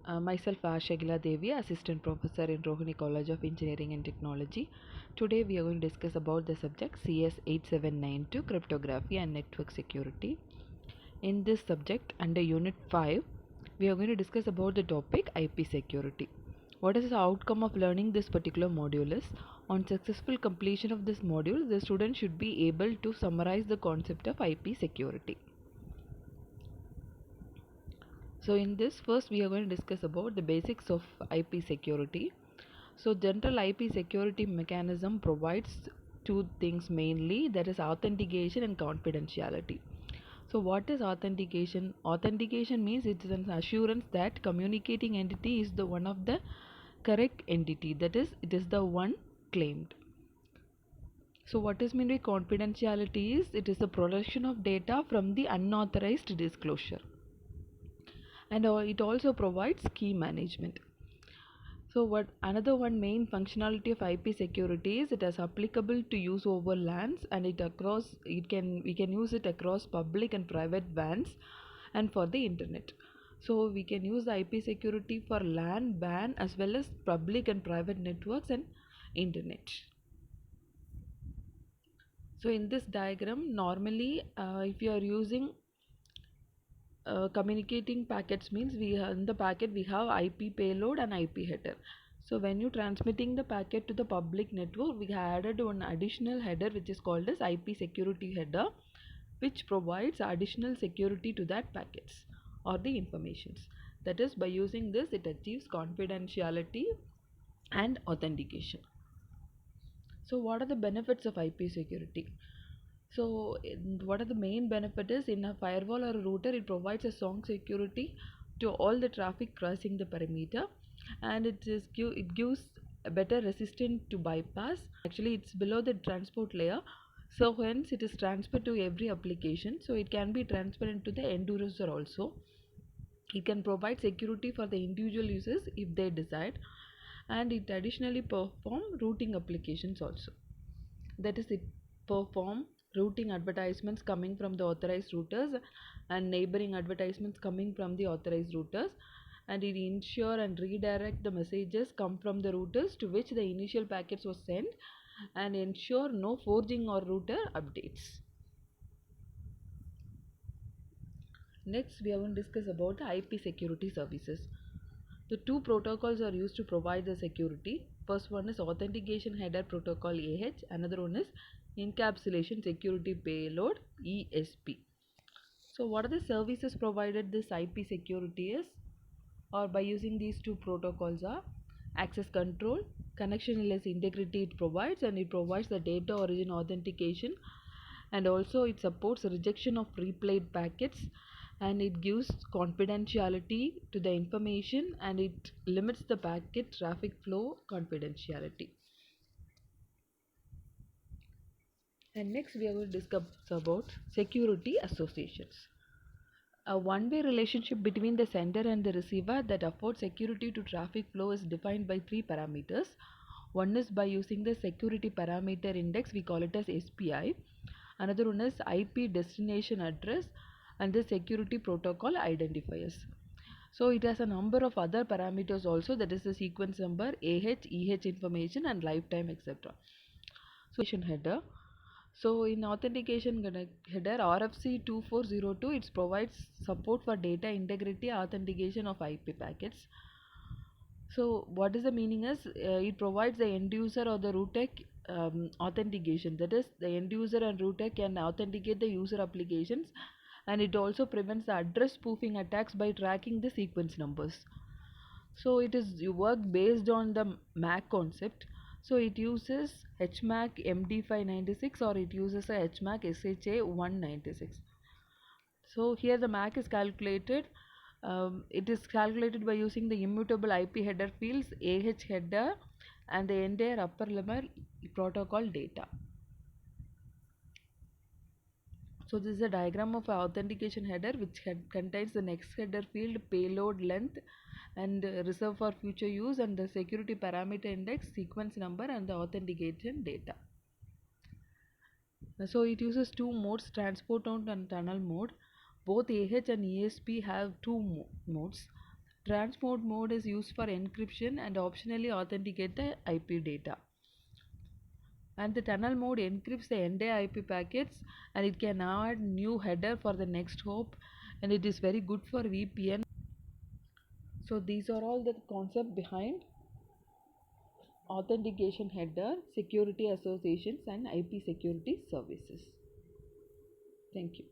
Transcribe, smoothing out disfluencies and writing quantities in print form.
Myself Ashagila Devi, Assistant Professor in Rohini College of Engineering and Technology. Today we are going to discuss about the subject CS 8792 Cryptography and Network Security. In this subject under Unit 5, we are going to discuss about the topic IP security. What is the outcome of learning this particular module is, on successful completion of this module, the student should be able to summarize the concept of IP security. So in this, first we are going to discuss about the basics of IP security. So general IP security mechanism provides two things mainly, that is authentication and confidentiality. So what is authentication? Authentication means it is an assurance that communicating entity is the one of the correct entity, that is it is the one claimed. So what is meant by confidentiality is it is the protection of data from the unauthorized disclosure, and it also provides key management. So what another one main functionality of IP security is it is applicable to use over LANs, and we can use it across public and private WANs and for the internet. So we can use the IP security for LAN, WAN as well as public and private networks and internet. So in this diagram, normally if you are using communicating packets, means in the packet we have IP payload and IP header. So when you transmitting the packet to the public network, we added one additional header which is called as IP security header, which provides additional security to that packets or the informations. That is, by using this it achieves confidentiality and authentication. So what are the benefits of IP security? So what are the main benefit is, in a firewall or a router, it provides a strong security to all the traffic crossing the perimeter, and it gives a better resistance to bypass. Actually it's below the transport layer, so hence it is transferred to every application, so it can be transferred to the end user also. It can provide security for the individual users if they decide, and it additionally perform routing applications also. That is, it perform routing advertisements coming from the authorized routers and neighboring advertisements coming from the authorized routers, and it ensure and redirect the messages come from the routers to which the initial packets was sent, and ensure no forging or router updates. Next we are going to discuss about the IP security services. The two protocols are used to provide the security. First one is Authentication Header Protocol AH, another one is Encapsulation Security Payload ESP. So what are the services provided this IP security is, or by using these two protocols, are access control, connectionless integrity it provides, and it provides the data origin authentication, and also it supports rejection of replayed packets, and it gives confidentiality to the information, and it limits the packet traffic flow confidentiality. And next we are going to discuss about security associations. A one-way relationship between the sender and the receiver that affords security to traffic flow is defined by three parameters. One is by using the security parameter index, we call it as SPI. Another one is IP destination address, and the security protocol identifiers. So it has a number of other parameters also, that is the sequence number, EH information, and lifetime, etc. So header. So in authentication header RFC 2402, it provides support for data integrity authentication of IP packets. So what is the meaning is, it provides the end user or the router authentication, that is the end user and router can authenticate the user applications, and it also prevents the address spoofing attacks by tracking the sequence numbers. So it is work based on the MAC concept. So it uses HMAC MD596, or it uses a HMAC SHA196. So here the MAC is calculated. It is calculated by using the immutable IP header fields, AH header, and the entire upper level protocol data. So this is a diagram of authentication header, which contains the next header field, payload length, and reserved for future use, and the security parameter index, sequence number, and the authentication data. So it uses two modes, transport mode and tunnel mode. Both AH and ESP have two modes. Transport mode is used for encryption and optionally authenticate the IP data. And the tunnel mode encrypts the entire IP packets, and it can add new header for the next hop, and it is very good for VPN. So these are all the concept behind authentication header, security associations, and IP security services. Thank you.